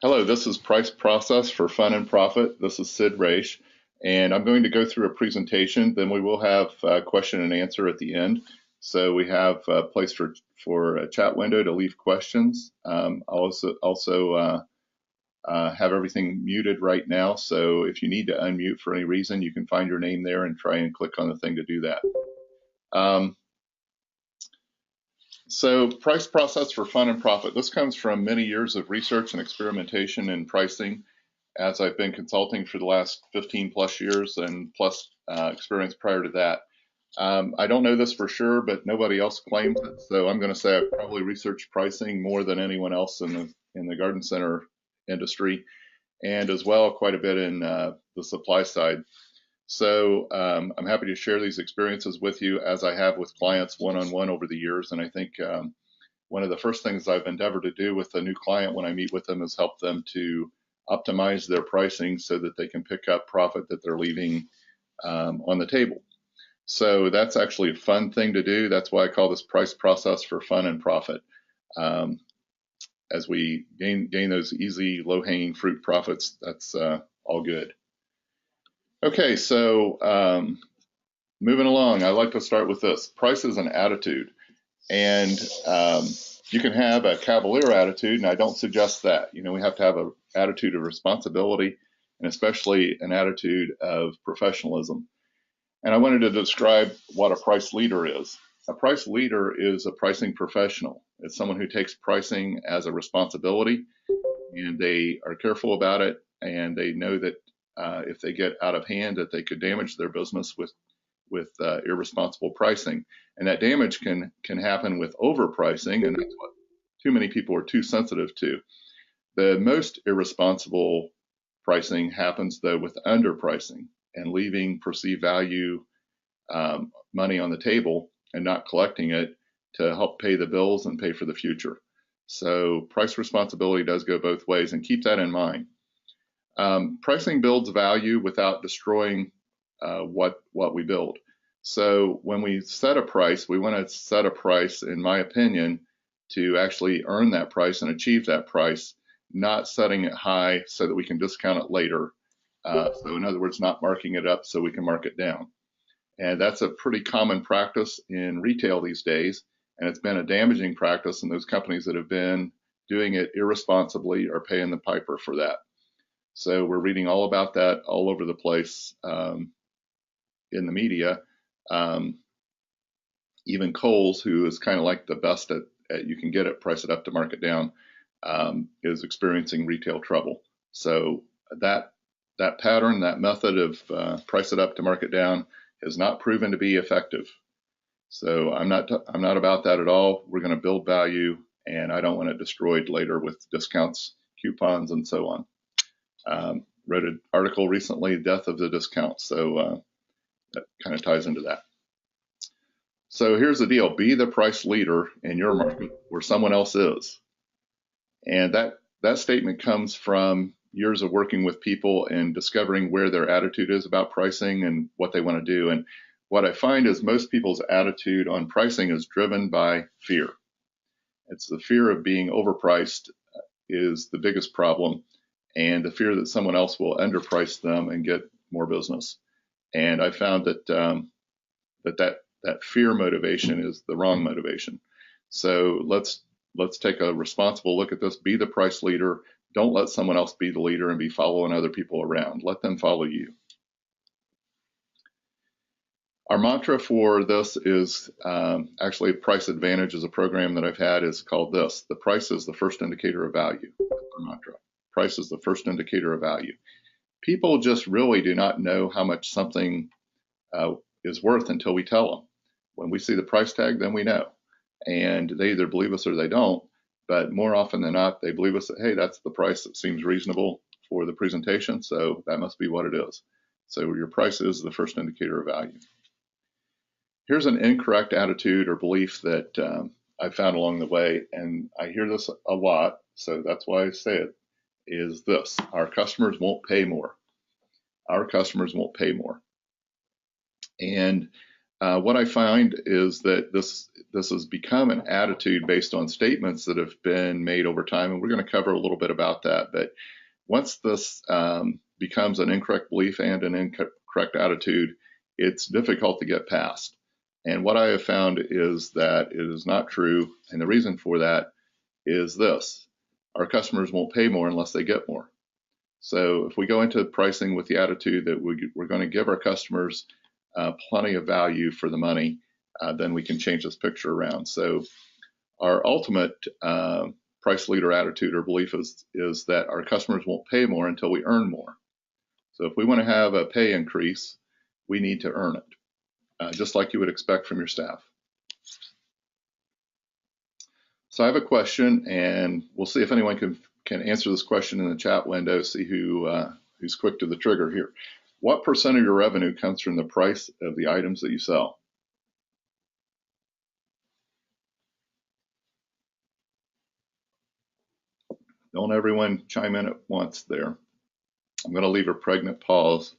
Hello, this is Price Process for Fun and Profit. This is Sid Raisch, and I'm going to go through a presentation. Then we will have a question and answer at the end. So we have a place for a chat window to leave questions. I'll also have everything muted right now. So if you need to unmute for any reason, you can find your name there and try and click on the thing to do that. So price process for fun and profit. This comes from many years of research and experimentation in pricing, as I've been consulting for the last 15 plus years and plus experience prior to that. I don't know this for sure, but nobody else claims it. So I'm going to say I've probably researched pricing more than anyone else in the garden center industry, and as well quite a bit in the supply side. So I'm happy to share these experiences with you as I have with clients one-on-one over the years. And I think one of the first things I've endeavored to do with a new client when I meet with them is help them to optimize their pricing so that they can pick up profit that they're leaving on the table. So that's actually a fun thing to do. That's why I call this price process for fun and profit. As we gain those easy, low-hanging fruit profits, that's all good. Okay, so moving along, I like to start with this. Price is an attitude, and you can have a cavalier attitude, and I don't suggest that. You know, we have to have an attitude of responsibility, and especially an attitude of professionalism. And I wanted to describe what a price leader is. A price leader is a pricing professional. It's someone who takes pricing as a responsibility, and they are careful about it, and they know that if they get out of hand, that they could damage their business with irresponsible pricing, and that damage can happen with overpricing, and that's what too many people are too sensitive to. The most irresponsible pricing happens though with underpricing and leaving perceived value money on the table and not collecting it to help pay the bills and pay for the future. So price responsibility does go both ways, and keep that in mind. Pricing builds value without destroying what we build. So when we set a price, we want to set a price, in my opinion, to actually earn that price and achieve that price, not setting it high so that we can discount it later. So in other words, not marking it up so we can mark it down. And that's a pretty common practice in retail these days, and it's been a damaging practice, and those companies that have been doing it irresponsibly are paying the piper for that. So we're reading all about that all over the place in the media. Even Kohl's, who is kind of like the best at you can get it, price it up to mark it down, is experiencing retail trouble. So that pattern, that method of price it up to mark it down, has not proven to be effective. So I'm not about that at all. We're going to build value, and I don't want it destroyed later with discounts, coupons, and so on. Read an article recently, Death of the Discount. So that kind of ties into that. So here's the deal. Be the price leader in your market where someone else is. And that statement comes from years of working with people and discovering where their attitude is about pricing and what they want to do. And what I find is most people's attitude on pricing is driven by fear. It's the fear of being overpriced is the biggest problem, and the fear that someone else will underprice them and get more business. And I found that that fear motivation is the wrong motivation. So let's take a responsible look at this. Be the price leader. Don't let someone else be the leader and be following other people around. Let them follow you. Our mantra for this is actually Price Advantage is a program that I've had is called this. The price is the first indicator of value. That's our mantra. Price is the first indicator of value. People just really do not know how much something is worth until we tell them. When we see the price tag, then we know. And they either believe us or they don't. But more often than not, they believe us that, hey, that's the price that seems reasonable for the presentation, so that must be what it is. So your price is the first indicator of value. Here's an incorrect attitude or belief that I found along the way, and I hear this a lot, so that's why I say it, is this: our customers won't pay more. Our customers won't pay more. And What I find is that this has become an attitude based on statements that have been made over time, and we're going to cover a little bit about that. But once this becomes an incorrect belief and an incorrect attitude, it's difficult to get past. And what I have found is that it is not true, and the reason for that is this: our customers won't pay more unless they get more. So if we go into pricing with the attitude that we're going to give our customers plenty of value for the money, then we can change this picture around. So our ultimate price leader attitude or belief is that our customers won't pay more until we earn more. So if we want to have a pay increase, we need to earn it, just like you would expect from your staff. So I have a question, and we'll see if anyone can answer this question in the chat window, see who's quick to the trigger here. What percent of your revenue comes from the price of the items that you sell? Don't everyone chime in at once there. I'm going to leave a pregnant pause.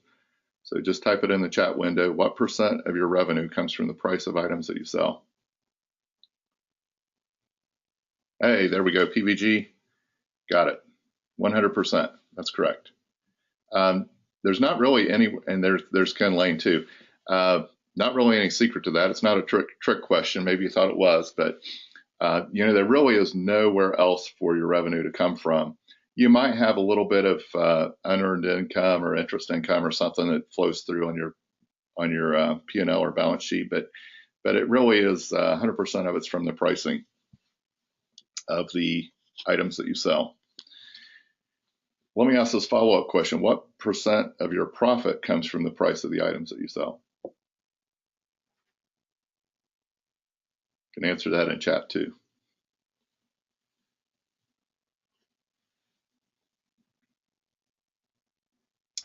So just type it in the chat window. What percent of your revenue comes from the price of items that you sell? Hey, there we go. PVG. Got it. 100%. That's correct. There's not really any, and there's Ken Lane too. Not really any secret to that. It's not a trick question. Maybe you thought it was, but there really is nowhere else for your revenue to come from. You might have a little bit of unearned income or interest income or something that flows through on your P&L or balance sheet, but it really is 100% of it's from the pricing of the items that you sell. Let me ask this follow-up question. What percent of your profit comes from the price of the items that you sell? You can answer that in chat too.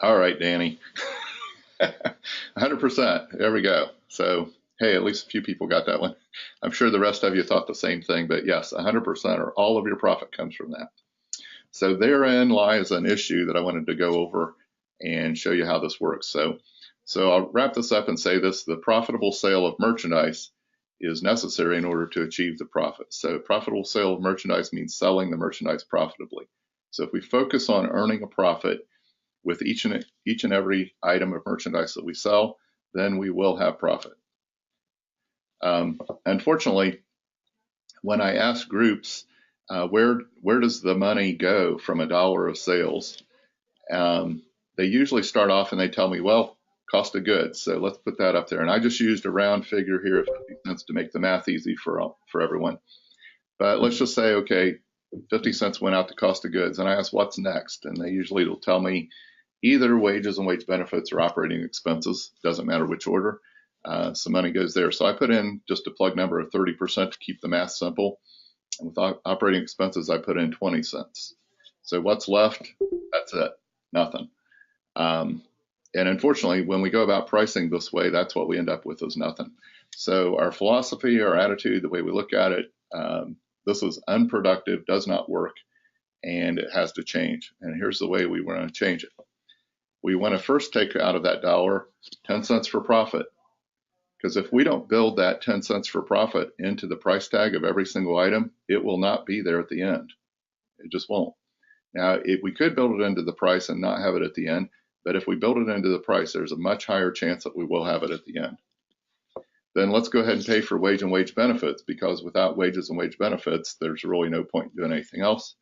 All right, Danny. 100%. There we go. So, hey, at least a few people got that one. I'm sure the rest of you thought the same thing, but yes, 100% or all of your profit comes from that. So therein lies an issue that I wanted to go over and show you how this works. So I'll wrap this up and say this: the profitable sale of merchandise is necessary in order to achieve the profit. So profitable sale of merchandise means selling the merchandise profitably. So if we focus on earning a profit with each and every item of merchandise that we sell, then we will have profit. Unfortunately, when I ask groups, where does the money go from $1 of sales? They usually start off and they tell me, well, cost of goods. So let's put that up there. And I just used a round figure here of 50 cents to make the math easy for everyone. But let's just say, okay, 50 cents went out to cost of goods. And I ask, what's next? And they usually will tell me either wages and wage benefits or operating expenses. Doesn't matter which order. Some money goes there. So I put in just a plug number of 30% to keep the math simple. And with operating expenses, I put in 20 cents. So what's left? That's it. Nothing. And unfortunately, when we go about pricing this way, that's what we end up with is nothing. So our philosophy, our attitude, the way we look at it, this is unproductive, does not work, and it has to change. And here's the way we want to change it. We want to first take out of that dollar 10 cents for profit. Because if we don't build that 10 cents for profit into the price tag of every single item, it will not be there at the end. It just won't. Now, we could build it into the price and not have it at the end, but if we build it into the price, there's a much higher chance that we will have it at the end. Then let's go ahead and pay for wage and wage benefits, because without wages and wage benefits, there's really no point in doing anything else.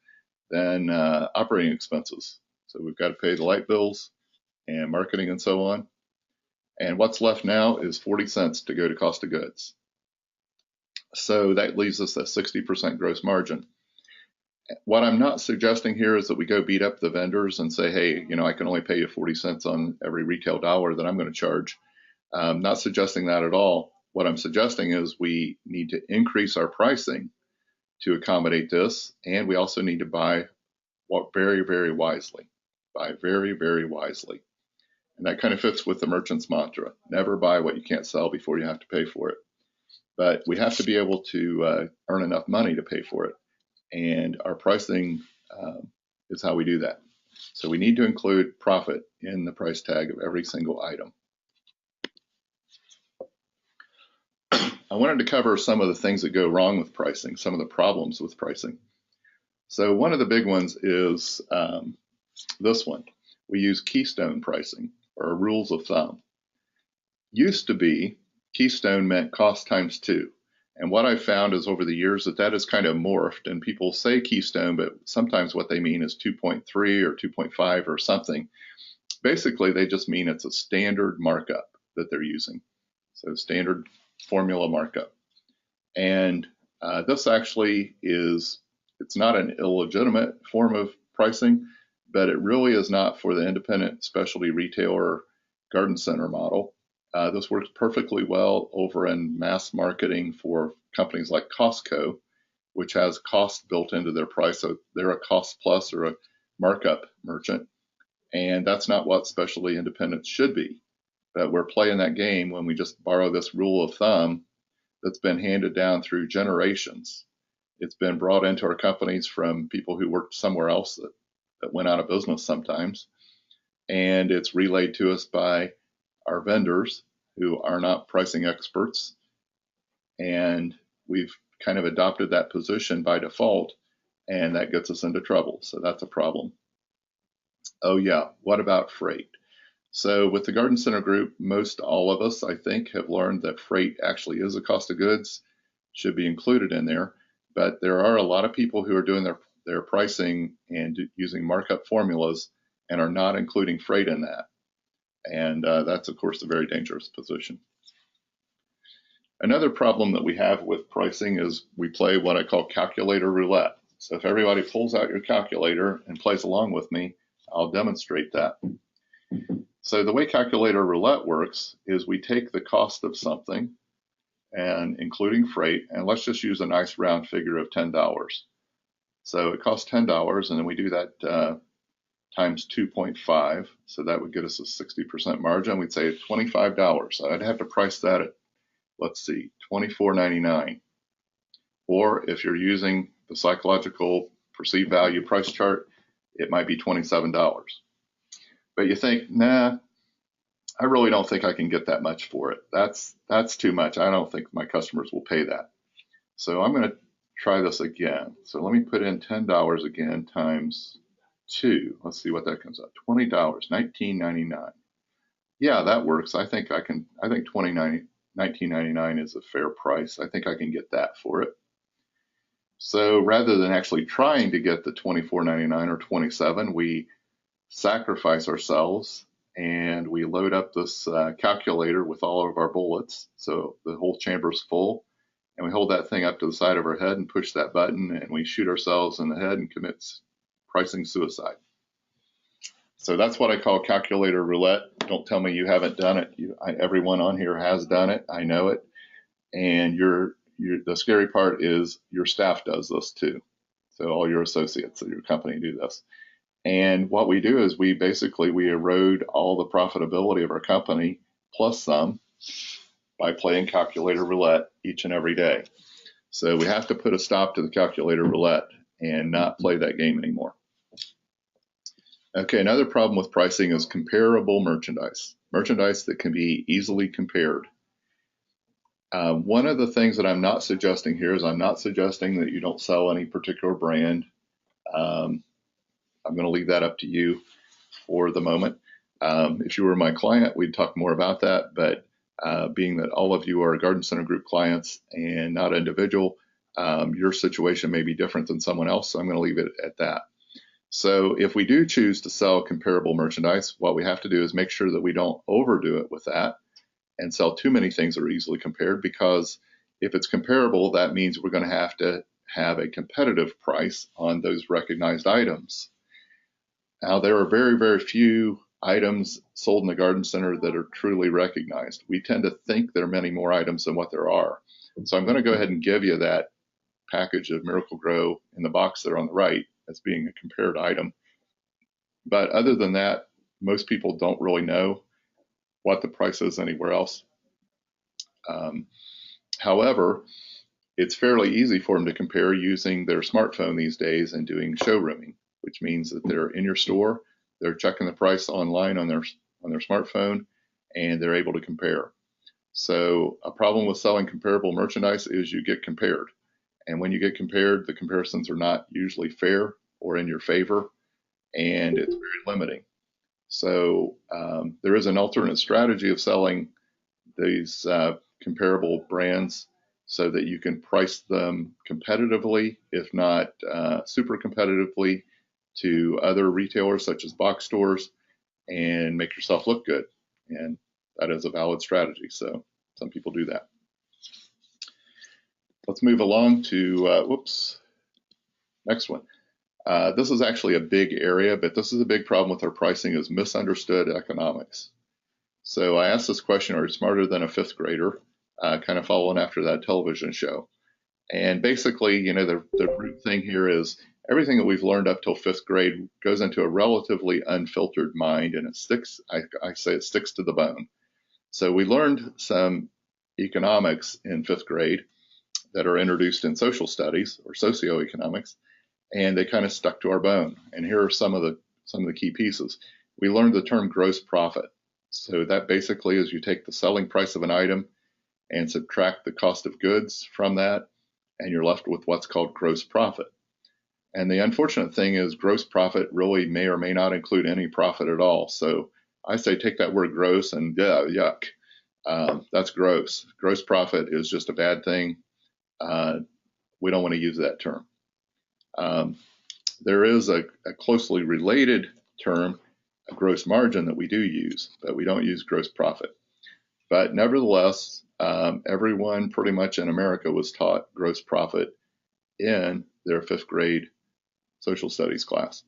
Then operating expenses. So we've got to pay the light bills and marketing and so on. And what's left now is 40 cents to go to cost of goods. So that leaves us at 60% gross margin. What I'm not suggesting here is that we go beat up the vendors and say, hey, I can only pay you 40 cents on every retail dollar that I'm going to charge. I'm not suggesting that at all. What I'm suggesting is we need to increase our pricing to accommodate this, and we also need to buy very, very wisely. Buy very, very wisely. And that kind of fits with the merchant's mantra: never buy what you can't sell before you have to pay for it. But we have to be able to earn enough money to pay for it. And our pricing is how we do that. So we need to include profit in the price tag of every single item. I wanted to cover some of the things that go wrong with pricing, some of the problems with pricing. So one of the big ones is this one. We use keystone pricing, or rules of thumb. Used to be, keystone meant cost times 2. And what I found is over the years that has kind of morphed, and people say keystone, but sometimes what they mean is 2.3 or 2.5 or something. Basically, they just mean it's a standard markup that they're using. So standard formula markup. And this actually it's not an illegitimate form of pricing, but it really is not for the independent specialty retailer garden center model. This works perfectly well over in mass marketing for companies like Costco, which has cost built into their price. So they're a cost plus or a markup merchant. And that's not what specialty independents should be. But we're playing that game when we just borrow this rule of thumb that's been handed down through generations. It's been brought into our companies from people who worked somewhere else that went out of business sometimes. And it's relayed to us by our vendors who are not pricing experts. And we've kind of adopted that position by default, and that gets us into trouble. So that's a problem. Oh yeah, what about freight? So with the Garden Center Group, most all of us, I think, have learned that freight actually is a cost of goods, should be included in there. But there are a lot of people who are doing their pricing and using markup formulas and are not including freight in that. And that's, of course, a very dangerous position. Another problem that we have with pricing is we play what I call calculator roulette. So if everybody pulls out your calculator and plays along with me, I'll demonstrate that. So the way calculator roulette works is we take the cost of something, and including freight, and let's just use a nice round figure of $10. So it costs $10, and then we do that times 2.5, so that would get us a 60% margin. We'd say $25. So I'd have to price that at, let's see, $24.99. Or if you're using the psychological perceived value price chart, it might be $27. But you think, nah, I really don't think I can get that much for it. That's too much. I don't think my customers will pay that. So I'm going to try this again. So let me put in $10 again times 2. Let's see what that comes out. $20, $19.99. Yeah, that works. I think $19.99 is a fair price. I think I can get that for it. So rather than actually trying to get the $24.99 or $27, we sacrifice ourselves and we load up this calculator with all of our bullets. So the whole chamber is full, and we hold that thing up to the side of our head and push that button, and we shoot ourselves in the head and commit pricing suicide. So that's what I call calculator roulette. Don't tell me you haven't done it. Everyone on here has done it. I know it. And the scary part is your staff does this too. So all your associates at your company do this. And what we do is we erode all the profitability of our company plus some by playing calculator roulette each and every day. So we have to put a stop to the calculator roulette and not play that game anymore. Okay, another problem with pricing is comparable merchandise that can be easily compared. One of the things that I'm not suggesting here is I'm not suggesting that you don't sell any particular brand. I'm going to leave that up to you for the moment. If you were my client, we'd talk more about that, but being that all of you are Garden Center Group clients and not individual, your situation may be different than someone else, so I'm going to leave it at that. So if we do choose to sell comparable merchandise, what we have to do is make sure that we don't overdo it with that and sell too many things that are easily compared, because if it's comparable, that means we're going to have a competitive price on those recognized items. Now, there are very, very few items sold in the garden center that are truly recognized. We tend to think there are many more items than what there are. So I'm going to go ahead and give you that package of Miracle-Gro in the box there on the right as being a compared item. But other than that, most people don't really know what the price is anywhere else. However, it's fairly easy for them to compare using their smartphone these days and doing showrooming, which means that they're in your store, they're checking the price online on their smartphone, and they're able to compare. So a problem with selling comparable merchandise is you get compared. And when you get compared, the comparisons are not usually fair or in your favor, and it's very limiting. So there is an alternate strategy of selling these comparable brands so that you can price them competitively, if not super competitively, to other retailers such as box stores and make yourself look good. And that is a valid strategy. So some people do that. Let's move along to, next one. This is actually a big area, but this is a big problem with our pricing is misunderstood economics. So I asked this question, are you smarter than a fifth grader? Kind of following after that television show. And basically, you know, the root thing here is everything that we've learned up till fifth grade goes into a relatively unfiltered mind, and it sticks, I say it sticks to the bone. So we learned some economics in fifth grade that are introduced in social studies or socioeconomics, and they kind of stuck to our bone. And here are some of the key pieces. We learned the term gross profit. So that basically is you take the selling price of an item and subtract the cost of goods from that, and you're left with what's called gross profit. And the unfortunate thing is gross profit really may or may not include any profit at all. So I say take that word gross and yuck. That's gross. Gross profit is just a bad thing. We don't want to use that term. There is a closely related term, a gross margin, that we do use, but we don't use gross profit. But nevertheless, everyone pretty much in America was taught gross profit in their fifth grade social studies class.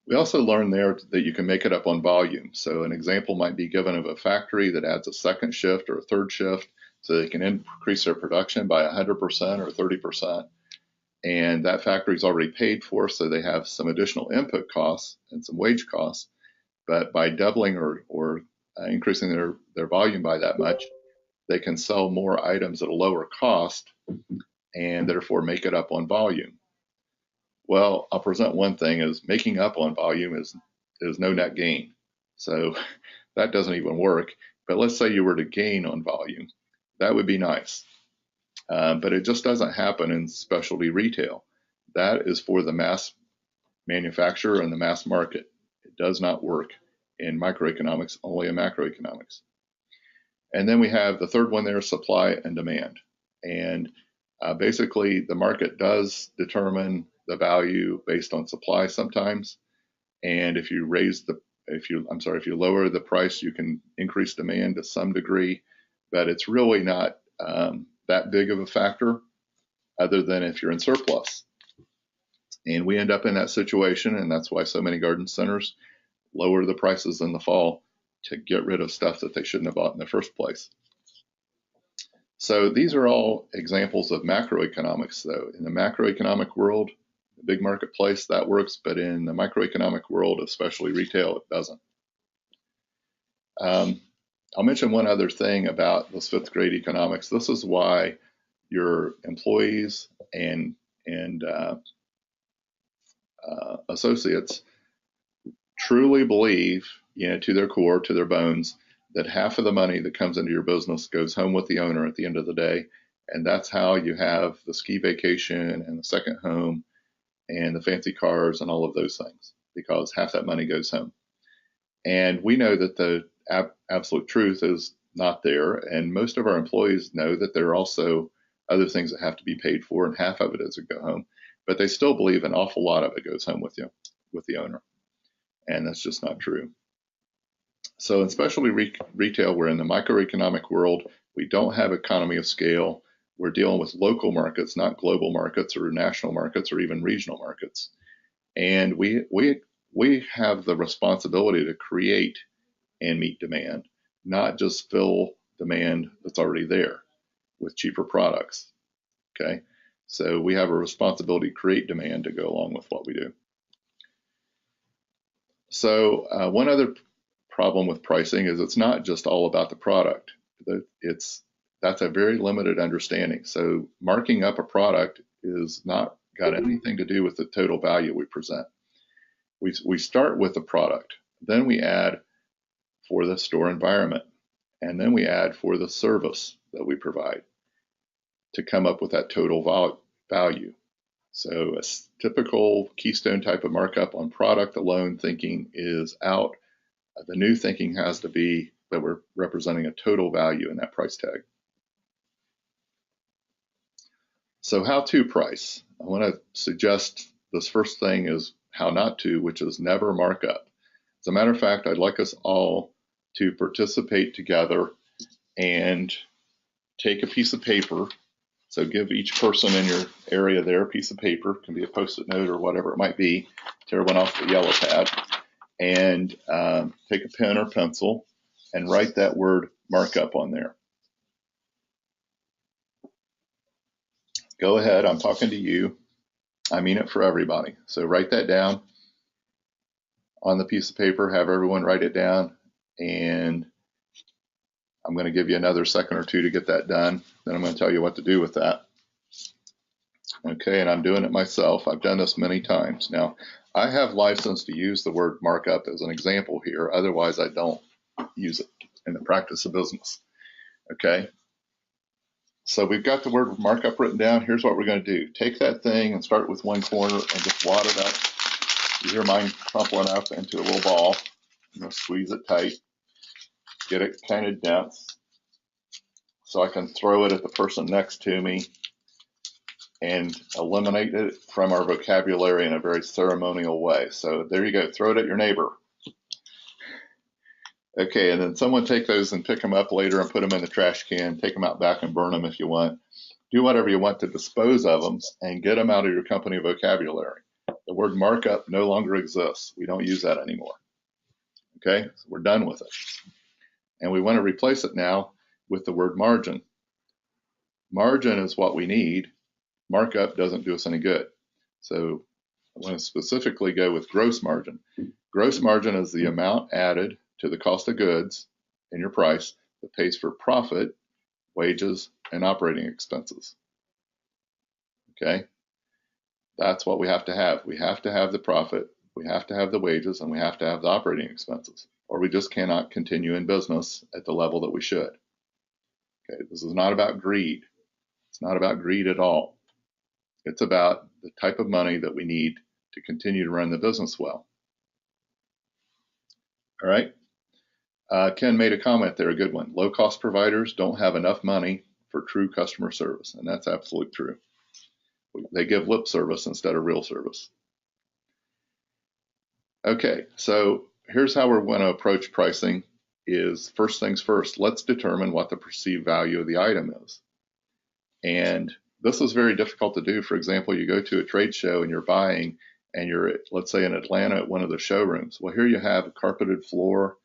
We also learned there that you can make it up on volume. So an example might be given of a factory that adds a second shift or a third shift so they can increase their production by 100% or 30%. And that factory is already paid for, so they have some additional input costs and some wage costs. But by doubling or increasing their volume by that much, they can sell more items at a lower cost and therefore make it up on volume. Well, I'll present one thing as making up on volume is no net gain. So that doesn't even work. But let's say you were to gain on volume. That would be nice. But it just doesn't happen in specialty retail. That is for the mass manufacturer and the mass market. It does not work in microeconomics, only in macroeconomics. And then we have the third one there, supply and demand. And basically the market does determine the value based on supply sometimes. And if you lower the price, you can increase demand to some degree, but it's really not that big of a factor other than if you're in surplus. And we end up in that situation, and that's why so many garden centers lower the prices in the fall to get rid of stuff that they shouldn't have bought in the first place. So these are all examples of macroeconomics, though. In the macroeconomic world, the big marketplace, that works, but in the microeconomic world, especially retail, it doesn't. I'll mention one other thing about this fifth grade economics. This is why your employees and associates truly believe, to their core, to their bones, that half of the money that comes into your business goes home with the owner at the end of the day. And that's how you have the ski vacation and the second home and the fancy cars and all of those things, because half that money goes home. And we know that the absolute truth is not there. And most of our employees know that there are also other things that have to be paid for, and half of it doesn't go home. But they still believe an awful lot of it goes home with the owner. And that's just not true. So in specialty retail, we're in the microeconomic world. We don't have economy of scale. We're dealing with local markets, not global markets or national markets or even regional markets. And we have the responsibility to create and meet demand, not just fill demand that's already there with cheaper products. Okay, so we have a responsibility to create demand to go along with what we do. So one other problem with pricing is it's not just all about the product. That's a very limited understanding. So marking up a product is not got anything to do with the total value we present. We start with the product, then we add for the store environment, and then we add for the service that we provide to come up with that total value. So a typical keystone type of markup on product alone thinking is out. The new thinking has to be that we're representing a total value in that price tag. So how to price. I want to suggest this first thing is how not to, which is never mark up. As a matter of fact, I'd like us all to participate together and take a piece of paper. So give each person in your area there a piece of paper, it can be a Post-it note or whatever it might be, tear one off the yellow pad, and take a pen or pencil and write that word markup on there. Go ahead, I'm talking to you. I mean it for everybody. So write that down on the piece of paper, have everyone write it down, and I'm going to give you another second or two to get that done. Then I'm going to tell you what to do with that. Okay, and I'm doing it myself. I've done this many times. Now, I have license to use the word markup as an example here. Otherwise, I don't use it in the practice of business. Okay, so we've got the word markup written down. Here's what we're going to do. Take that thing and start with one corner and just wad it up. You hear mine crumpling up into a little ball. I'm going to squeeze it tight. Get it kind of dense so I can throw it at the person next to me and eliminate it from our vocabulary in a very ceremonial way. So there you go, throw it at your neighbor. Okay, and then someone take those and pick them up later and put them in the trash can, take them out back and burn them if you want. Do whatever you want to dispose of them and get them out of your company vocabulary. The word markup no longer exists. We don't use that anymore. Okay, so we're done with it. And we want to replace it now with the word margin. Margin is what we need. Markup doesn't do us any good. So I want to specifically go with gross margin. Gross margin is the amount added to the cost of goods in your price that pays for profit, wages, and operating expenses. Okay, that's what we have to have. We have to have the profit, we have to have the wages, and we have to have the operating expenses, or we just cannot continue in business at the level that we should. Okay, this is not about greed. It's not about greed at all. It's about the type of money that we need to continue to run the business well. All right. Ken made a comment there, a good one. Low-cost providers don't have enough money for true customer service, and that's absolutely true. They give lip service instead of real service. Okay, so here's how we're going to approach pricing is first things first, let's determine what the perceived value of the item is. And this is very difficult to do. For example, you go to a trade show and you're buying and you're, let's say in Atlanta at one of the showrooms. Well, here you have a carpeted floor,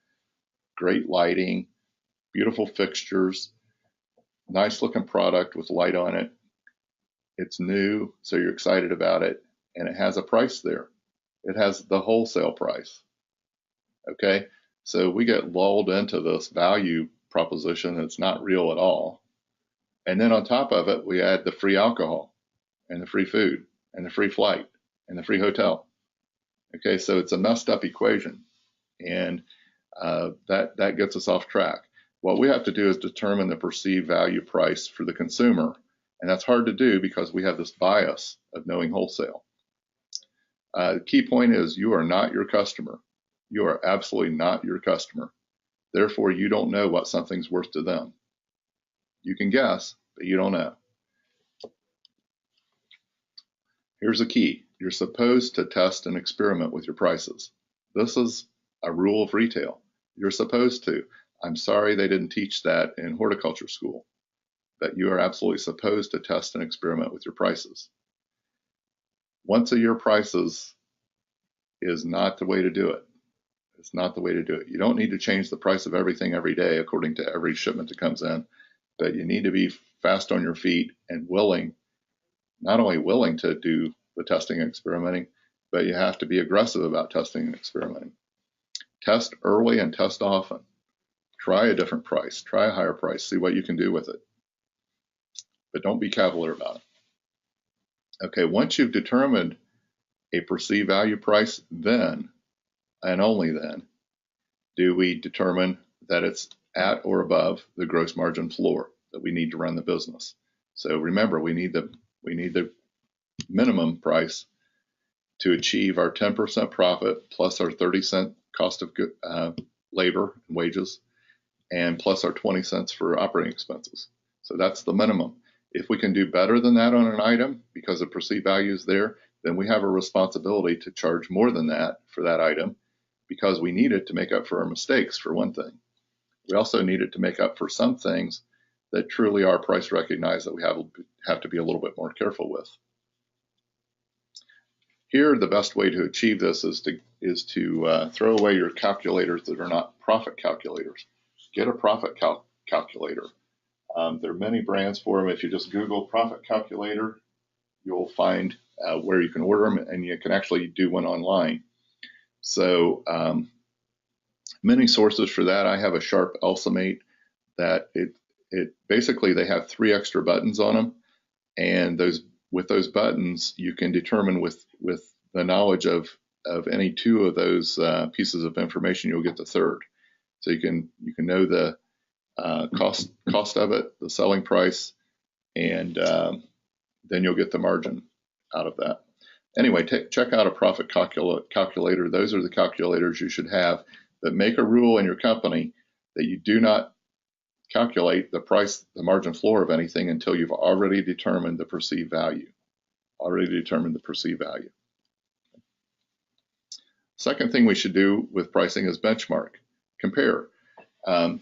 great lighting, beautiful fixtures, nice looking product with light on it. It's new, so you're excited about it, and it has a price there. It has the wholesale price. Okay, so we get lulled into this value proposition that's not real at all. And then on top of it, we add the free alcohol and the free food and the free flight and the free hotel. Okay, so it's a messed up equation, and that gets us off track. What we have to do is determine the perceived value price for the consumer, and that's hard to do because we have this bias of knowing wholesale. The key point is you are not your customer. You are absolutely not your customer. Therefore, you don't know what something's worth to them. You can guess, but you don't know. Here's the key. You're supposed to test and experiment with your prices. This is a rule of retail. You're supposed to. I'm sorry they didn't teach that in horticulture school, but you are absolutely supposed to test and experiment with your prices. Once a year prices is not the way to do it. It's not the way to do it. You don't need to change the price of everything every day according to every shipment that comes in, but you need to be fast on your feet and willing, not only willing to do the testing and experimenting, but you have to be aggressive about testing and experimenting. Test early and test often. Try a different price, try a higher price, see what you can do with it. But don't be cavalier about it. Okay, once you've determined a perceived value price, then, and only then, do we determine that it's at or above the gross margin floor that we need to run the business. So remember, we need the minimum price to achieve our 10% profit plus our 30-cent cost of labor and wages, and plus our 20 cents for operating expenses. So that's the minimum. If we can do better than that on an item because the perceived value is there, then we have a responsibility to charge more than that for that item because we need it to make up for our mistakes, for one thing. We also need it to make up for some things that truly are price recognized that we have to be a little bit more careful with. Here, the best way to achieve this is to throw away your calculators that are not profit calculators. Get a profit calculator. There are many brands for them. If you just Google profit calculator, you'll find where you can order them, and you can actually do one online. So many sources for that. I have a Sharp Elsamate that it basically they have 3 extra buttons on them, and with those buttons you can determine with the knowledge of any 2 of those pieces of information, you'll get the third. So you can know the cost of it, the selling price, and then you'll get the margin out of that. Anyway, check out a profit calculator. Those are the calculators you should have. But make a rule in your company that you do not calculate the price, the margin floor of anything until you've already determined the perceived value. Second thing we should do with pricing is benchmark, compare.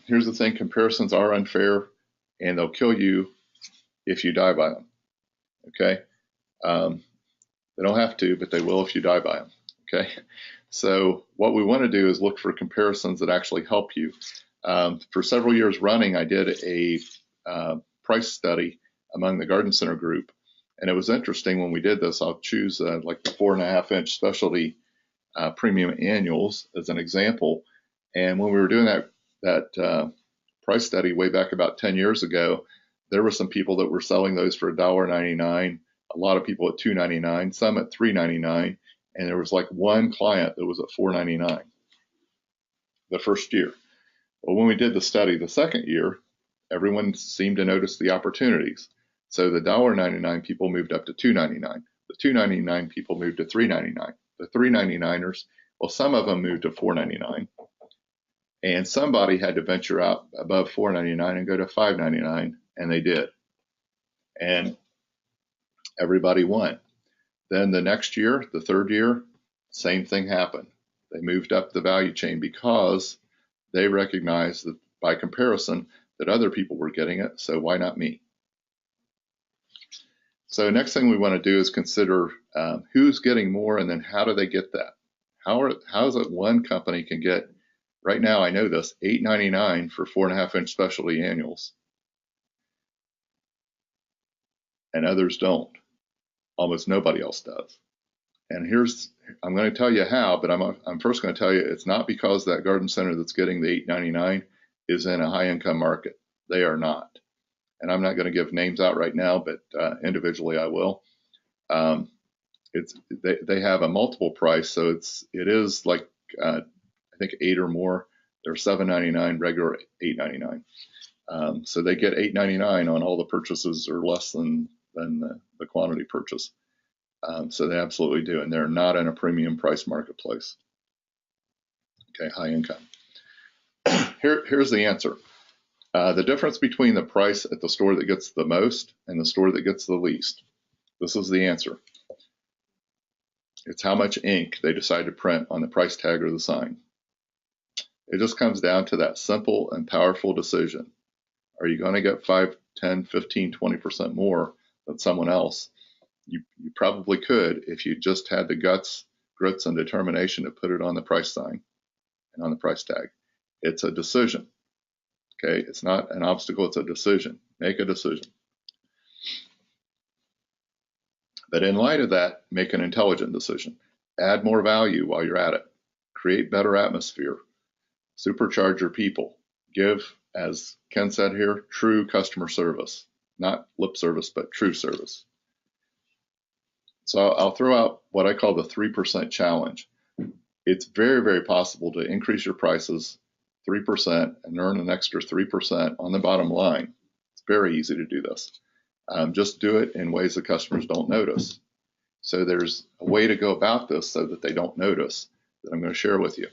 Here's the thing, comparisons are unfair and they'll kill you if you die by them, okay? They don't have to, but they will if you die by them, okay? So what we want to do is look for comparisons that actually help you. For several years running, I did a price study among the garden center group, and it was interesting when we did this. I'll choose like the 4.5-inch specialty premium annuals as an example. And when we were doing that price study way back about 10 years ago, there were some people that were selling those for $1.99, a lot of people at $2.99, some at $3.99, and there was like one client that was at $4.99 the first year. Well, when we did the study the second year, everyone seemed to notice the opportunities. So the $1.99 people moved up to $2.99. The $2.99 people moved to $3.99. The $3.99ers, well, some of them moved to $4.99. And somebody had to venture out above $4.99 and go to $5.99, and they did. And everybody won. Then the next year, the third year, same thing happened. They moved up the value chain because they recognized that by comparison that other people were getting it, so why not me? So next thing we want to do is consider who's getting more, and then how do they get that? How is it one company can get, right now I know this, $8.99 for 4.5-inch specialty annuals, and others don't. Almost nobody else does. And I'm going to tell you how, but I'm first going to tell you it's not because that garden center that's getting the $8.99 is in a high income market. They are not. And I'm not going to give names out right now, but individually I will. They have a multiple price, so it is like I think 8 or more. They're $7.99, regular $8.99. So they get $8.99 on all the purchases or less than the quantity purchase. So they absolutely do, and they're not in a premium price marketplace. Okay, high income. Here's the answer. The difference between the price at the store that gets the most and the store that gets the least. This is the answer. It's how much ink they decide to print on the price tag or the sign. It just comes down to that simple and powerful decision. Are you going to get 5, 10, 15, 20% more than someone else? You probably could if you just had the guts, grits, and determination to put it on the price sign and on the price tag. It's a decision. Okay, it's not an obstacle, it's a decision. Make a decision. But in light of that, make an intelligent decision. Add more value while you're at it. Create better atmosphere. Supercharge your people. Give, as Ken said here, true customer service. Not lip service, but true service. So I'll throw out what I call the 3% challenge. It's very, very possible to increase your prices 3% and earn an extra 3% on the bottom line. It's very easy to do this. Just do it in ways that customers don't notice. So there's a way to go about this so that they don't notice that I'm going to share with you.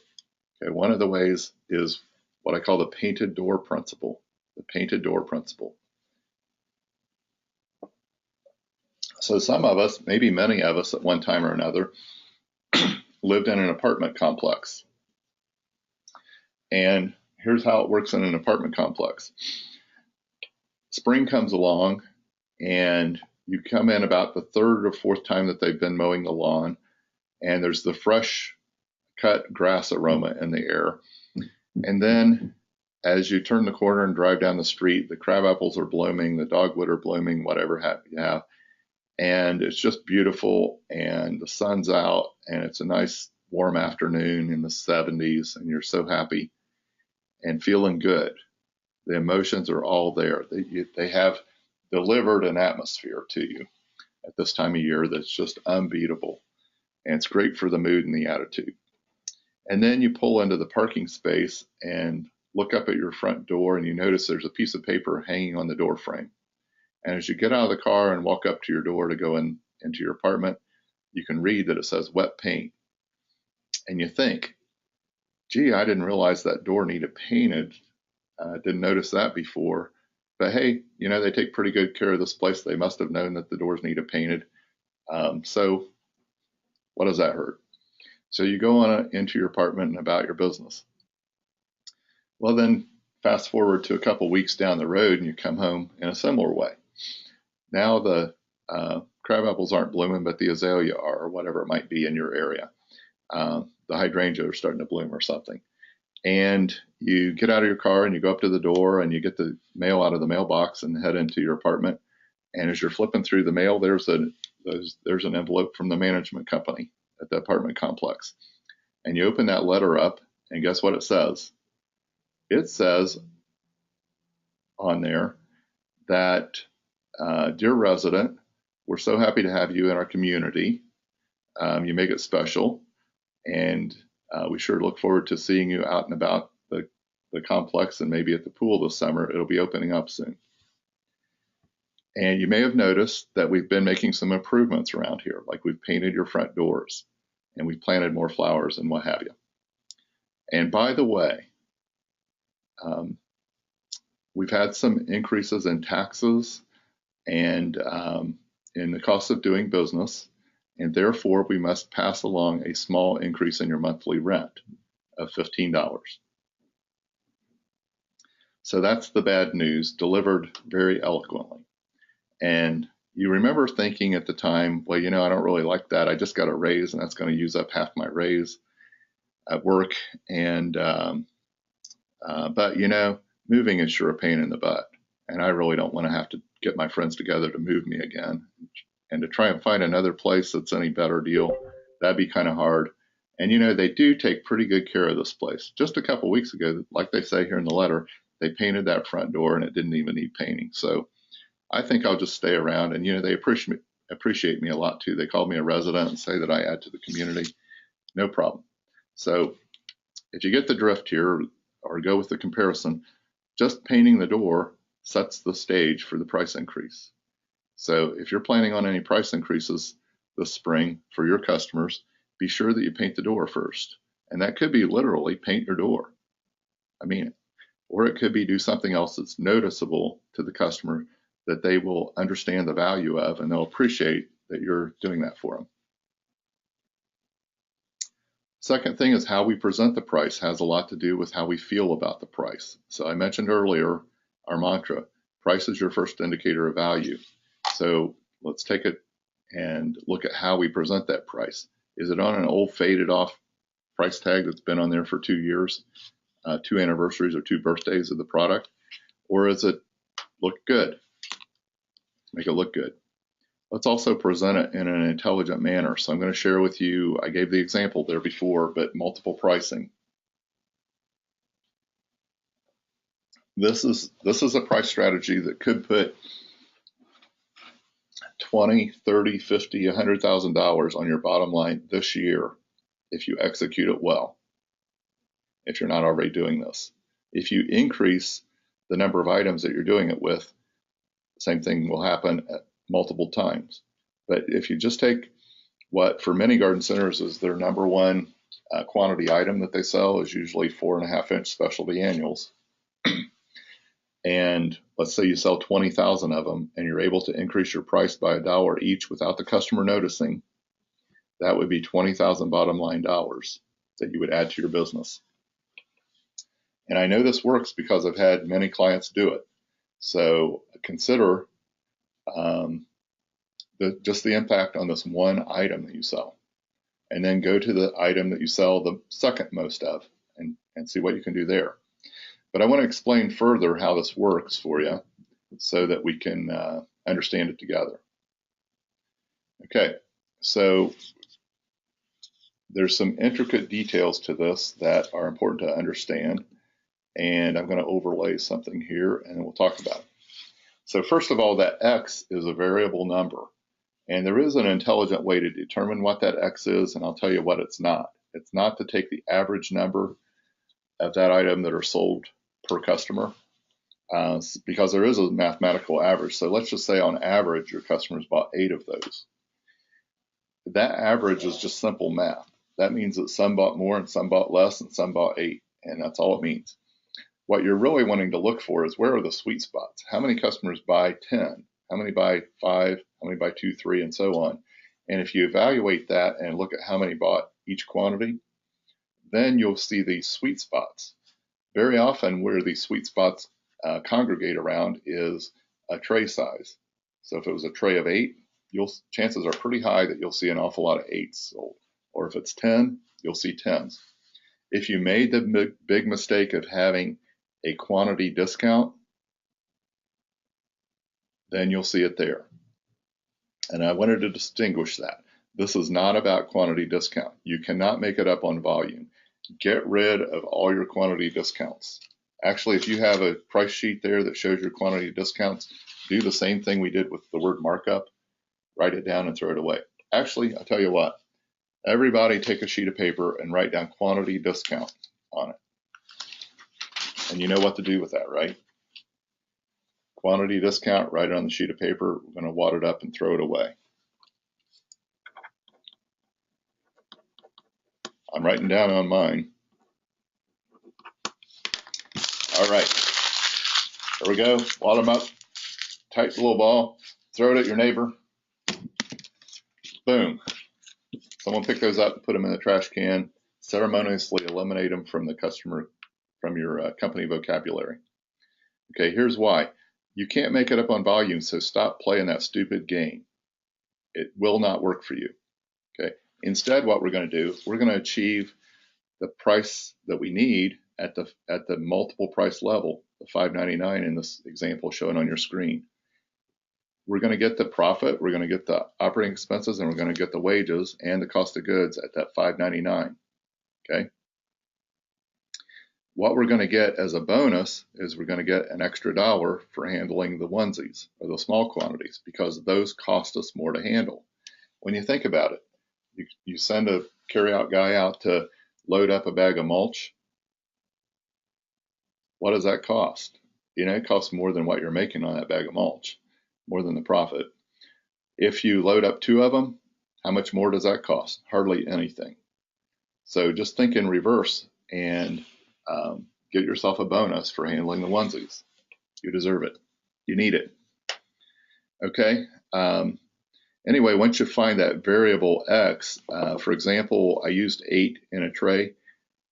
Okay, one of the ways is what I call the painted door principle. The painted door principle. So some of us, maybe many of us at one time or another, lived in an apartment complex. And here's how it works in an apartment complex. Spring comes along and you come in about the third or fourth time that they've been mowing the lawn, and there's the fresh cut grass aroma in the air. And then as you turn the corner and drive down the street, the crab apples are blooming, the dogwood are blooming, whatever you have. And it's just beautiful, and the sun's out, and it's a nice warm afternoon in the 70s, and you're so happy and feeling good. The emotions are all there. They have delivered an atmosphere to you at this time of year that's just unbeatable, and it's great for the mood and the attitude. And then you pull into the parking space and look up at your front door, and you notice there's a piece of paper hanging on the door frame. And as you get out of the car and walk up to your door to go into your apartment, you can read that it says wet paint. And you think, gee, I didn't realize that door needed painted. Didn't notice that before. But hey, they take pretty good care of this place. They must have known that the doors needed painted. So what does that hurt? So you go on into your apartment and about your business. Well, then fast forward to a couple weeks down the road and you come home in a similar way. Now the crab apples aren't blooming, but the azalea are, or whatever it might be in your area. The hydrangea are starting to bloom or something. And you get out of your car and you go up to the door and you get the mail out of the mailbox and head into your apartment. And as you're flipping through the mail, there's an envelope from the management company at the apartment complex. And you open that letter up, and guess what it says? It says on there that, dear resident, we're so happy to have you in our community. You make it special, and we sure look forward to seeing you out and about the complex and maybe at the pool this summer. It'll be opening up soon. And you may have noticed that we've been making some improvements around here, like we've painted your front doors and we've planted more flowers and what have you. And by the way, we've had some increases in taxes and in the cost of doing business, and therefore we must pass along a small increase in your monthly rent of $15. So that's the bad news, delivered very eloquently. And you remember thinking at the time, well, I don't really like that. I just got a raise, and that's going to use up half my raise at work. And but moving is sure a pain in the butt, and I really don't want to have to get my friends together to move me again, and to try and find another place that's any better deal. That'd be kind of hard. And they do take pretty good care of this place. Just a couple weeks ago, like they say here in the letter, they painted that front door and it didn't even need painting. So I think I'll just stay around, and they appreciate me a lot too. They call me a resident and say that I add to the community. No problem. So if you get the drift here, or go with the comparison, just painting the door sets the stage for the price increase. So if you're planning on any price increases this spring for your customers, be sure that you paint the door first. And that could be literally paint your door. Or it could be do something else that's noticeable to the customer that they will understand the value of, and they'll appreciate that you're doing that for them. Second thing is how we present the price has a lot to do with how we feel about the price. So I mentioned earlier our mantra, price is your first indicator of value. So let's take it and look at how we present that price. Is it on an old faded off price tag that's been on there for 2 years, 2 anniversaries or 2 birthdays of the product? Or is it look good? Make it look good. Let's also present it in an intelligent manner. So I'm going to share with you, I gave the example there before, but multiple pricing. This is a price strategy that could put $20, $30, $50, $100,000 on your bottom line this year if you execute it well, if you're not already doing this. If you increase the number of items that you're doing it with, same thing will happen at multiple times. But if you just take what for many garden centers is their number one quantity item that they sell is usually 4.5-inch specialty annuals. And let's say you sell 20,000 of them and you're able to increase your price by $1 each without the customer noticing, that would be 20,000 bottom line dollars that you would add to your business. And I know this works because I've had many clients do it. So consider just the impact on this one item that you sell. And then go to the item that you sell the second most of and see what you can do there. But I want to explain further how this works for you so that we can understand it together. Okay, so there's some intricate details to this that are important to understand, and I'm going to overlay something here and then we'll talk about it. So first of all, that X is a variable number, and there is an intelligent way to determine what that X is, and I'll tell you what it's not. It's not to take the average number of that item that are sold per customer, because there is a mathematical average. So let's just say on average your customers bought 8 of those. That average is just simple math. That means that some bought more and some bought less and some bought 8, and that's all it means. What you're really wanting to look for is where are the sweet spots? How many customers buy 10? How many buy 5? How many buy 2, 3, and so on? And if you evaluate that and look at how many bought each quantity, then you'll see these sweet spots. Very often where these sweet spots congregate around is a tray size. So if it was a tray of 8, chances are pretty high that you'll see an awful lot of 8s sold. Or if it's 10, you'll see 10s. If you made the big mistake of having a quantity discount, then you'll see it there. And I wanted to distinguish that. This is not about quantity discount. You cannot make it up on volume. Get rid of all your quantity discounts. Actually, if you have a price sheet there that shows your quantity discounts, do the same thing we did with the word markup. Write it down and throw it away. Actually, I'll tell you what. Everybody take a sheet of paper and write down quantity discount on it. And you know what to do with that, right? Quantity discount, write it on the sheet of paper. We're going to wad it up and throw it away. I'm writing down on mine. All right, there we go. Wad them up, tight little ball, throw it at your neighbor. Boom. Someone pick those up and put them in the trash can. Ceremoniously eliminate them from your company vocabulary. Okay, here's why. You can't make it up on volume, so stop playing that stupid game. It will not work for you. Okay. Instead, what we're going to do, we're going to achieve the price that we need at the multiple price level, the $5.99 in this example shown on your screen. We're going to get the profit, we're going to get the operating expenses, and we're going to get the wages and the cost of goods at that $5.99. Okay. What we're going to get as a bonus is we're going to get an extra $1 for handling the onesies or the small quantities, because those cost us more to handle. When you think about it, you send a carryout guy out to load up a bag of mulch. What does that cost? It costs more than what you're making on that bag of mulch, more than the profit. If you load up 2 of them, how much more does that cost? Hardly anything. So just think in reverse and get yourself a bonus for handling the onesies. You deserve it. You need it. Okay. Anyway, once you find that variable X, for example, I used 8 in a tray.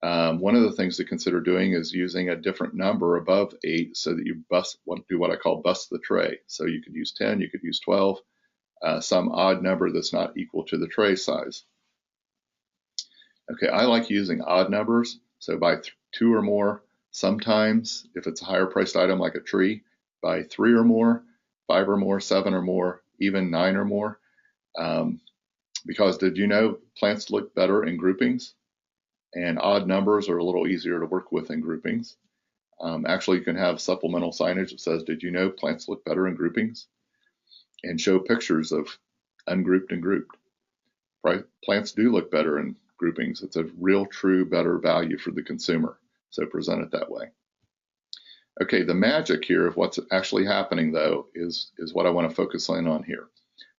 One of the things to consider doing is using a different number above 8 so that you do what I call bust the tray. So you could use 10, you could use 12, some odd number that's not equal to the tray size. Okay, I like using odd numbers. So by 2 or more, sometimes if it's a higher priced item like a tree, by 3 or more, 5 or more, 7 or more, even 9 or more. Because did you know plants look better in groupings? And odd numbers are a little easier to work with in groupings. Actually, you can have supplemental signage that says, did you know plants look better in groupings? And show pictures of ungrouped and grouped. Right? Plants do look better in groupings. It's a real, true, better value for the consumer. So present it that way. Okay, the magic here of what's actually happening, though, is what I want to focus in on here.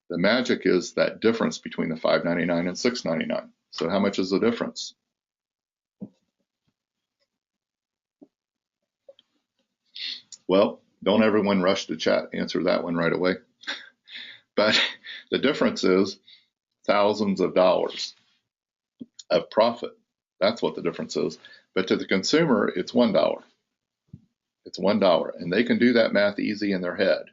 The magic is that difference between the $5.99 and $6.99. So how much is the difference? Well, don't everyone rush to chat, answer that one right away. But the difference is thousands of dollars of profit. That's what the difference is. But to the consumer, it's $1. It's $1, and they can do that math easy in their head.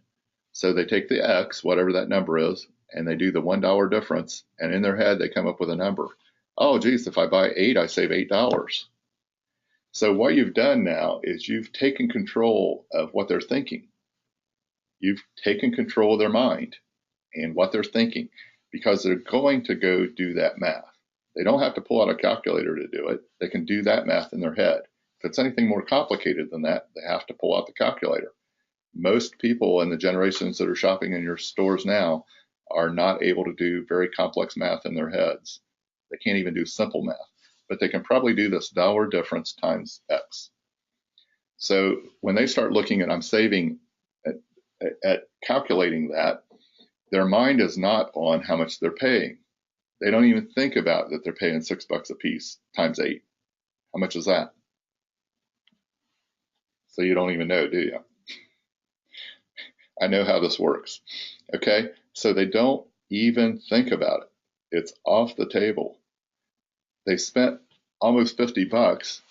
So they take the X, whatever that number is, and they do the $1 difference, and in their head they come up with a number. Oh, geez, if I buy 8, I save $8. So what you've done now is you've taken control of what they're thinking. You've taken control of their mind and what they're thinking, because they're going to go do that math. They don't have to pull out a calculator to do it. They can do that math in their head. If it's anything more complicated than that, they have to pull out the calculator. Most people in the generations that are shopping in your stores now are not able to do very complex math in their heads. They can't even do simple math, but they can probably do this dollar difference times X. So when they start looking at I'm saving at calculating that, their mind is not on how much they're paying. They don't even think about that they're paying $6 a piece times 8. How much is that? So you don't even know, do you? I know how this works. Okay, so they don't even think about it. It's off the table. They spent almost $50,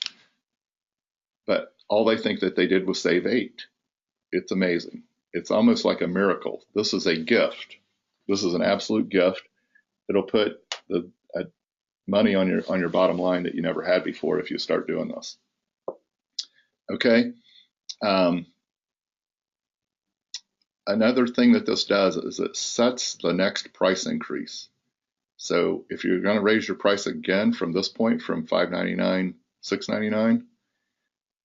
but all they think that they did was save 8. It's amazing. It's almost like a miracle. This is a gift. This is an absolute gift. It'll put the money on your bottom line that you never had before if you start doing this. Okay. Another thing that this does is it sets the next price increase. So if you're going to raise your price again from this point, from $5.99, $6.99,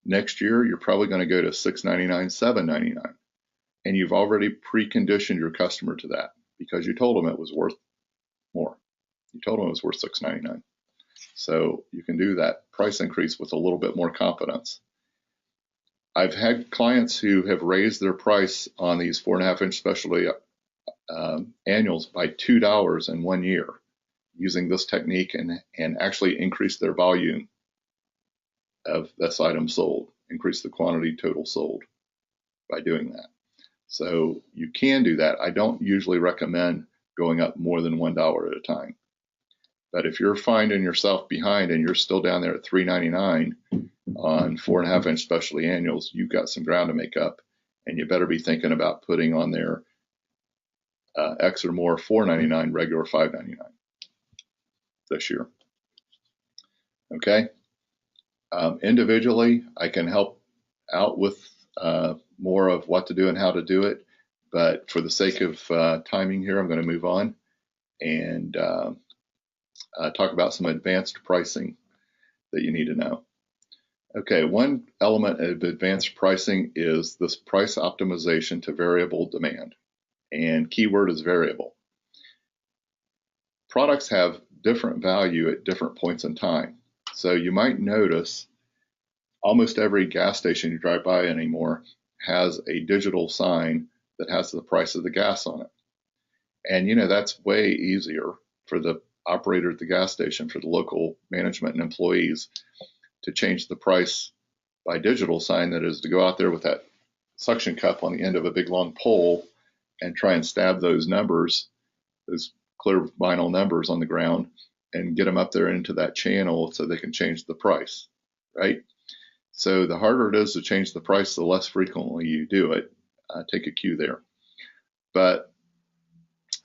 next year you're probably going to go to $6.99, $7.99, and you've already preconditioned your customer to that because you told them it was worth more. You told them it was worth $6.99. So you can do that price increase with a little bit more confidence. I've had clients who have raised their price on these 4.5-inch specialty annuals by $2 in 1 year using this technique, and actually increase their volume of this item sold, increase the quantity total sold by doing that. So you can do that. I don't usually recommend going up more than $1 at a time. But if you're finding yourself behind and you're still down there at $3.99 on 4.5-inch specialty annuals, you've got some ground to make up, and you better be thinking about putting on there X or more $4.99, regular $5.99 this year. Okay. Individually, I can help out with more of what to do and how to do it, but for the sake of timing here, I'm going to move on and talk about some advanced pricing that you need to know. Okay, one element of advanced pricing is this price optimization to variable demand, and keyword is variable. Products have different value at different points in time. So you might notice almost every gas station you drive by anymore has a digital sign that has the price of the gas on it. And you know, that's way easier for the operator at the gas station, for the local management and employees, to change the price by digital sign that is to go out there with that suction cup on the end of a big long pole and try and stab those numbers, those clear vinyl numbers on the ground, and get them up there into that channel so they can change the price, right? So the harder it is to change the price, the less frequently you do it. Take a cue there. But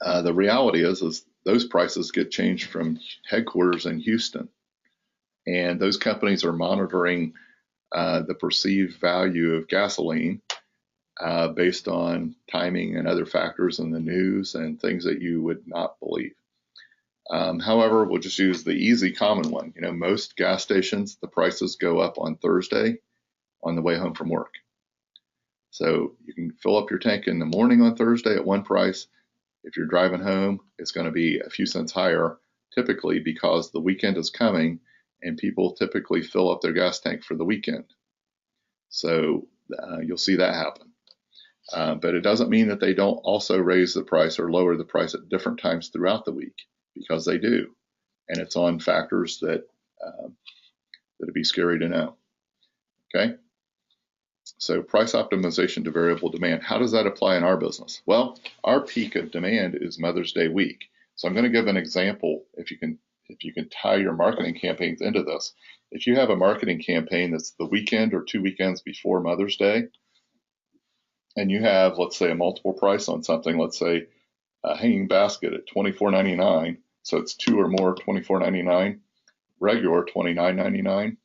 the reality is those prices get changed from headquarters in Houston, and those companies are monitoring the perceived value of gasoline based on timing and other factors in the news and things that you would not believe. However, we'll just use the easy common one. You know, most gas stations, the prices go up on Thursday on the way home from work. So you can fill up your tank in the morning on Thursday at one price. If you're driving home, it's going to be a few cents higher, typically because the weekend is coming and people typically fill up their gas tank for the weekend. So you'll see that happen. But it doesn't mean that they don't also raise the price or lower the price at different times throughout the week, because they do. And it's on factors that that'd be scary to know. Okay. So price optimization to variable demand. How does that apply in our business? Well, our peak of demand is Mother's Day week. So I'm going to give an example. If you can tie your marketing campaigns into this. If you have a marketing campaign that's the weekend or 2 weekends before Mother's Day, and you have, let's say, a multiple price on something, let's say a hanging basket at $24.99, so it's 2 or more $24.99, regular $29.99,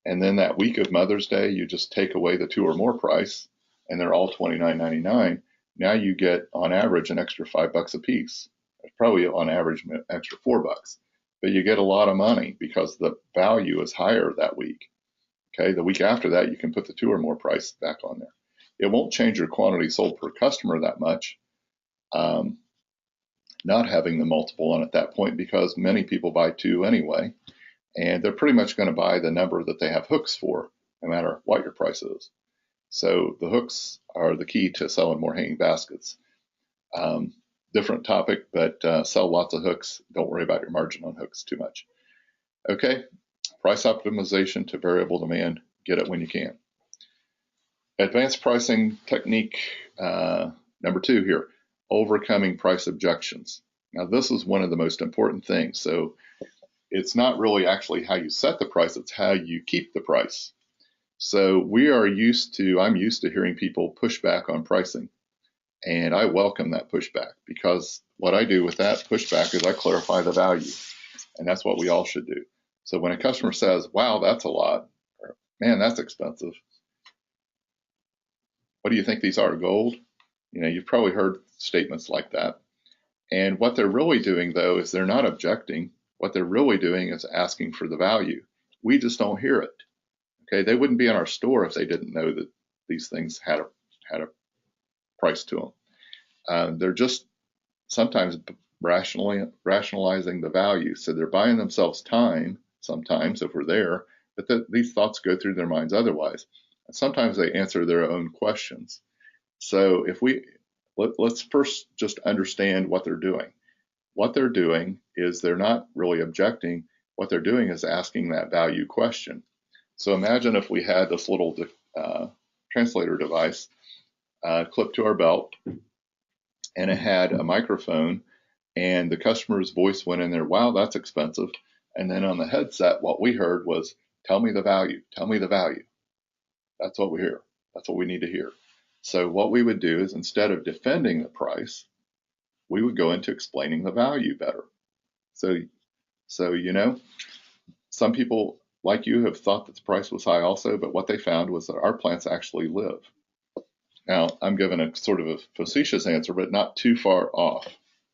and then that week of Mother's Day, you just take away the 2 or more price, and they're all $29.99. Now you get, on average, an extra $5 a piece. Probably on average, an extra $4. But you get a lot of money because the value is higher that week. Okay, the week after that, you can put the 2 or more price back on there. It won't change your quantity sold per customer that much, not having the multiple on at that point, because many people buy 2 anyway, and they're pretty much going to buy the number that they have hooks for, no matter what your price is. So the hooks are the key to selling more hanging baskets. Different topic, but sell lots of hooks. Don't worry about your margin on hooks too much. Okay, price optimization to variable demand. Get it when you can. Advanced pricing technique number 2 here, overcoming price objections. Now this is one of the most important things. So it's not really actually how you set the price, it's how you keep the price. So I'm used to hearing people push back on pricing. And I welcome that pushback, because what I do with that pushback is I clarify the value. And that's what we all should do. So when a customer says, wow, that's a lot, or man, that's expensive, what do you think these are, gold? You've probably heard statements like that. And what they're really doing, though, is they're not objecting. What they're really doing is asking for the value. We just don't hear it. Okay, they wouldn't be in our store if they didn't know that these things had a price to them. They're just sometimes rationalizing the value. So they're buying themselves time sometimes if we're there, but these thoughts go through their minds otherwise. And sometimes they answer their own questions. So let's first just understand what they're doing. What they're doing is they're not really objecting. What they're doing is asking that value question. So imagine if we had this little translator device clipped to our belt, and it had a microphone, and the customer's voice went in there, wow, that's expensive. And then on the headset, what we heard was, tell me the value, tell me the value. That's what we hear. That's what we need to hear. So what we would do is, instead of defending the price, we would go into explaining the value better. So some people like you have thought that the price was high also, but what they found was that our plants actually live. Now, I'm giving a sort of a facetious answer, but not too far off.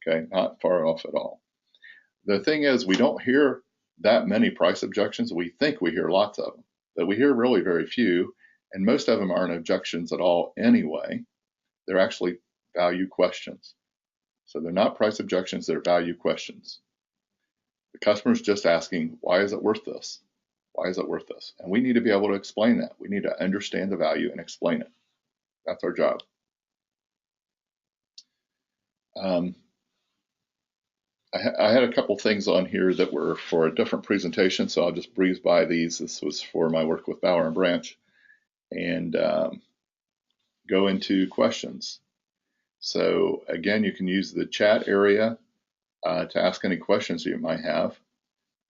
Okay, not far off at all. The thing is, we don't hear that many price objections. We think we hear lots of them, but we hear really very few, and most of them aren't objections at all anyway. They're actually value questions. So they're not price objections, they're value questions. The customer's just asking, why is it worth this? Why is it worth this? And we need to be able to explain that. We need to understand the value and explain it. That's our job. I had a couple things on here that were for a different presentation, so I'll just breeze by these. This was for my work with Bauer and Branch, and go into questions. So again, you can use the chat area to ask any questions you might have.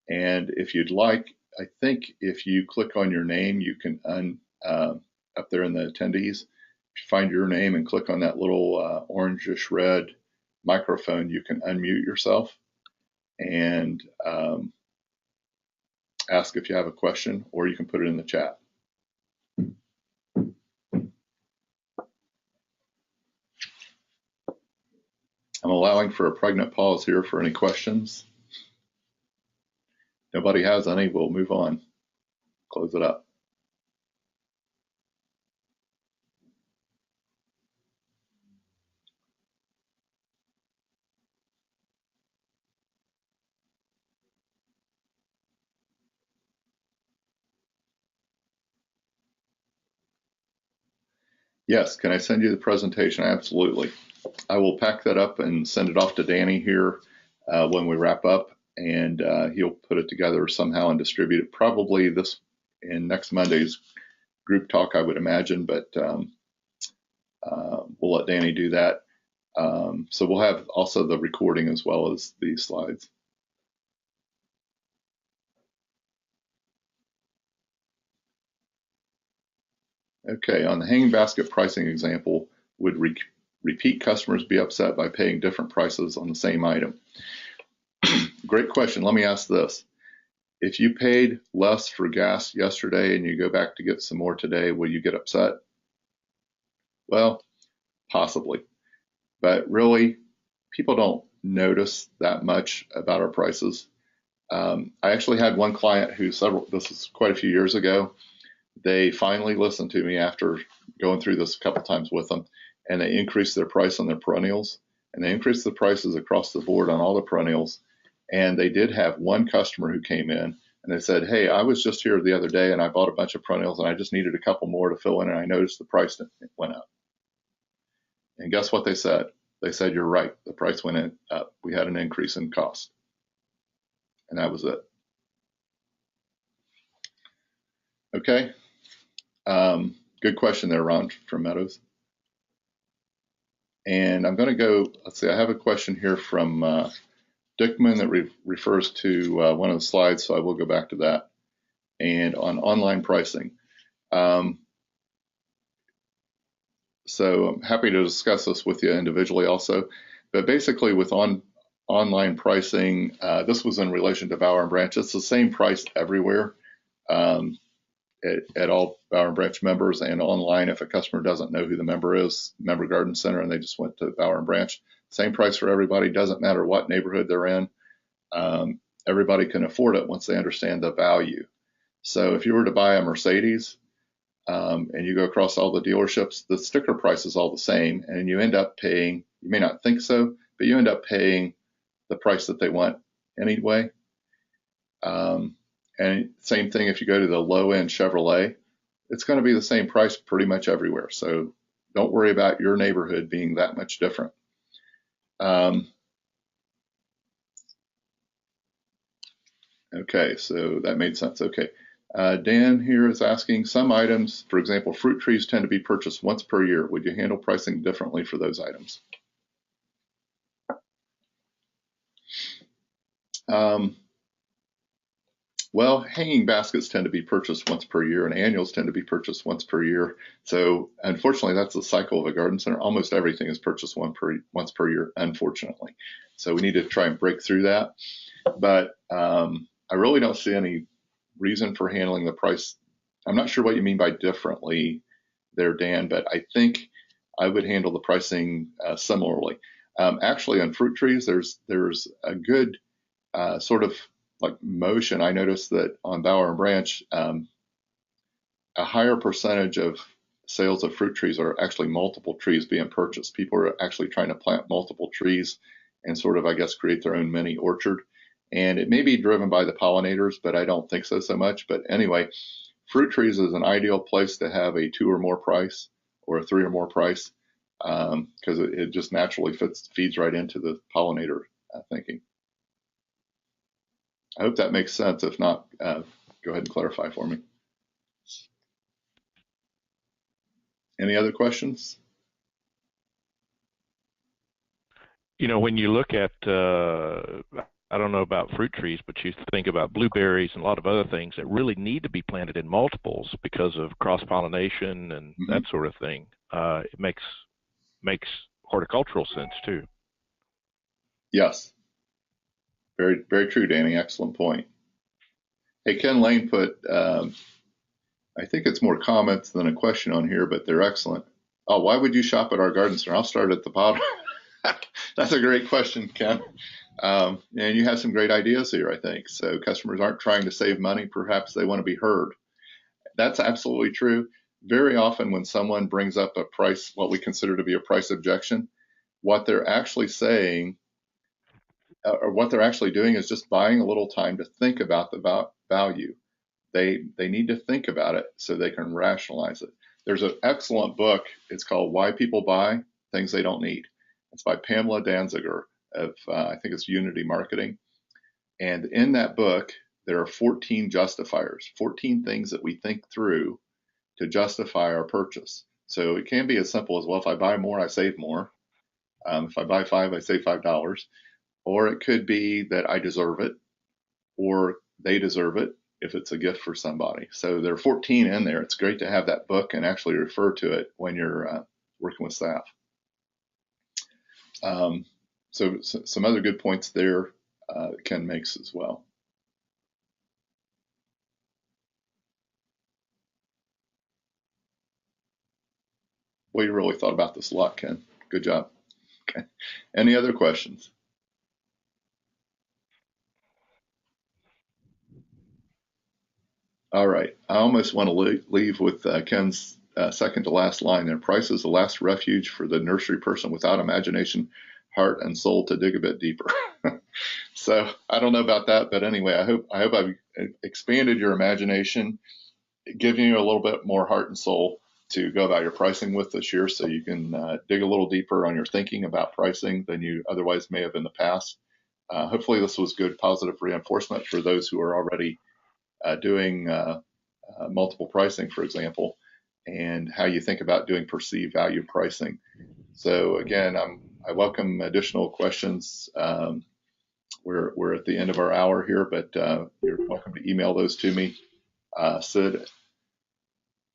And if you'd like, I think if you click on your name, you can up there in the attendees, if you find your name and click on that little orangish red microphone, you can unmute yourself and ask if you have a question, or you can put it in the chat. I'm allowing for a pregnant pause here for any questions. Nobody has any, we'll move on. Close it up. Yes, can I send you the presentation? Absolutely. I will pack that up and send it off to Danny here when we wrap up, and he'll put it together somehow and distribute it probably this in next Monday's group talk, I would imagine, but we'll let Danny do that. So we'll have also the recording as well as the slides. Okay, on the hanging basket pricing example, would repeat customers be upset by paying different prices on the same item? Great question. Let me ask this. If you paid less for gas yesterday and you go back to get some more today, will you get upset? Well, possibly. But really, people don't notice that much about our prices. I actually had one client who this is quite a few years ago, they finally listened to me after going through this a couple times with them, and they increased their price on their perennials, and they increased the prices across the board on all the perennials. And they did have one customer who came in and they said, hey, I was just here the other day and I bought a bunch of perennials and I just needed a couple more to fill in, and I noticed the price went up. And guess what they said? They said, you're right, the price went up. We had an increase in cost. And that was it. Okay. Good question there, Ron from Meadows. And I'm going to go, let's see, I have a question here from Dickman that refers to one of the slides, so I will go back to that. And on online pricing. So I'm happy to discuss this with you individually also. But basically with online pricing, this was in relation to Bower and Branch. It's the same price everywhere at all Bower and Branch members, and online if a customer doesn't know who the member is, Member Garden Center, and they just went to Bower and Branch. Same price for everybody, doesn't matter what neighborhood they're in. Everybody can afford it once they understand the value. So if you were to buy a Mercedes and you go across all the dealerships, the sticker price is all the same, and you end up paying, you may not think so, but you end up paying the price that they want anyway. And same thing if you go to the low-end Chevrolet, it's going to be the same price pretty much everywhere. So don't worry about your neighborhood being that much different. Okay, so that made sense. Okay. Dan here is asking, some items, for example, fruit trees tend to be purchased once per year. Would you handle pricing differently for those items? Well, hanging baskets tend to be purchased once per year, and annuals tend to be purchased once per year. So unfortunately, that's the cycle of a garden center. Almost everything is purchased once per year, unfortunately. So we need to try and break through that. But I really don't see any reason for handling the price. I'm not sure what you mean by differently there, Dan, but I think I would handle the pricing similarly. Actually, on fruit trees, there's a good sort of like motion. I noticed that on Bower and Branch, a higher percentage of sales of fruit trees are actually multiple trees being purchased. People are actually trying to plant multiple trees and sort of, I guess, create their own mini orchard. And it may be driven by the pollinators, but I don't think so much. But anyway, fruit trees is an ideal place to have a 2 or more price or a 3 or more price because it just naturally feeds right into the pollinator thinking. I hope that makes sense. If not, go ahead and clarify for me. Any other questions? You know, when you look at, I don't know about fruit trees, but you think about blueberries and a lot of other things that really need to be planted in multiples because of cross-pollination and that sort of thing. It makes horticultural sense too. Yes. Very, very true, Danny. Excellent point. Hey, Ken Lane put, I think it's more comments than a question on here, but they're excellent. Oh, why would you shop at our garden center? I'll start at the bottom. That's a great question, Ken. And you have some great ideas here, I think. So customers aren't trying to save money. Perhaps they want to be heard. That's absolutely true. Very often when someone brings up a price, what we consider to be a price objection, what they're actually saying or what they're actually doing is just buying a little time to think about the value. They need to think about it so they can rationalize it. there's an excellent book. It's called Why People Buy Things They Don't Need. It's by Pamela Danziger of, I think it's Unity Marketing. And in that book, there are 14 justifiers, 14 things that we think through to justify our purchase. So it can be as simple as, well, if I buy more, I save more. If I buy 5, I save $5. Or it could be that I deserve it, or they deserve it if it's a gift for somebody. So there are 14 in there. It's great to have that book and actually refer to it when you're working with staff. So some other good points there Ken makes as well. Well, you really thought about this a lot, Ken. Good job. Okay. Any other questions? All right. I almost want to leave with Ken's second to last line there. Price is the last refuge for the nursery person without imagination, heart, and soul to dig a bit deeper. So I don't know about that, but anyway, I hope I've expanded your imagination, giving you a little bit more heart and soul to go about your pricing with this year, so you can dig a little deeper on your thinking about pricing than you otherwise may have in the past. Hopefully this was good positive reinforcement for those who are already doing multiple pricing, for example, and how you think about doing perceived value pricing. So again, I welcome additional questions. We're at the end of our hour here, but you're welcome to email those to me. Sid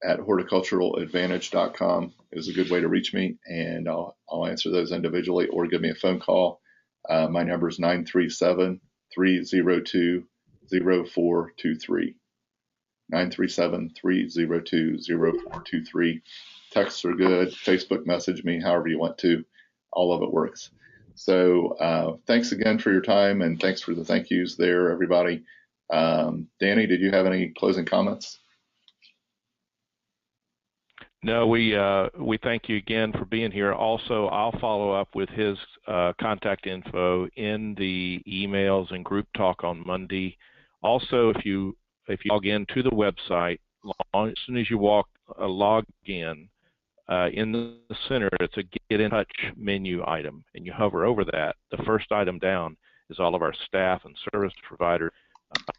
at horticulturaladvantage.com is a good way to reach me, and I'll answer those individually, or give me a phone call. My number is 937-302-0423. 937-302-0423. Texts are good. Facebook message me, however you want to. All of it works. So thanks again for your time, and thanks for the thank yous there, everybody. Danny, did you have any closing comments? No, we thank you again for being here. Also, I'll follow up with his contact info in the emails and group talk on Monday. Also, if you log in to the website, as soon as you log in the center, it's a Get in Touch menu item, and you hover over that. The first item down is all of our staff and service provider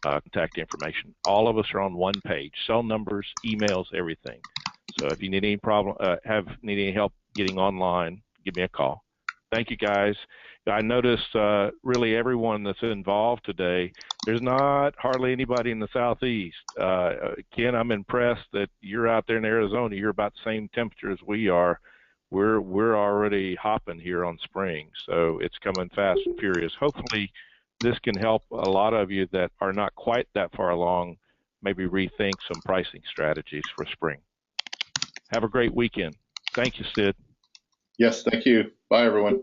contact information. All of us are on one page: cell numbers, emails, everything. So if you need any need any help getting online, give me a call. Thank you, guys. I noticed really everyone that's involved today, there's not hardly anybody in the Southeast. Ken, I'm impressed that you're out there in Arizona. You're about the same temperature as we are. We're already hopping here on spring, so it's coming fast and furious. Hopefully this can help a lot of you that are not quite that far along maybe rethink some pricing strategies for spring. Have a great weekend. Thank you, Sid. Yes, thank you. Bye, everyone.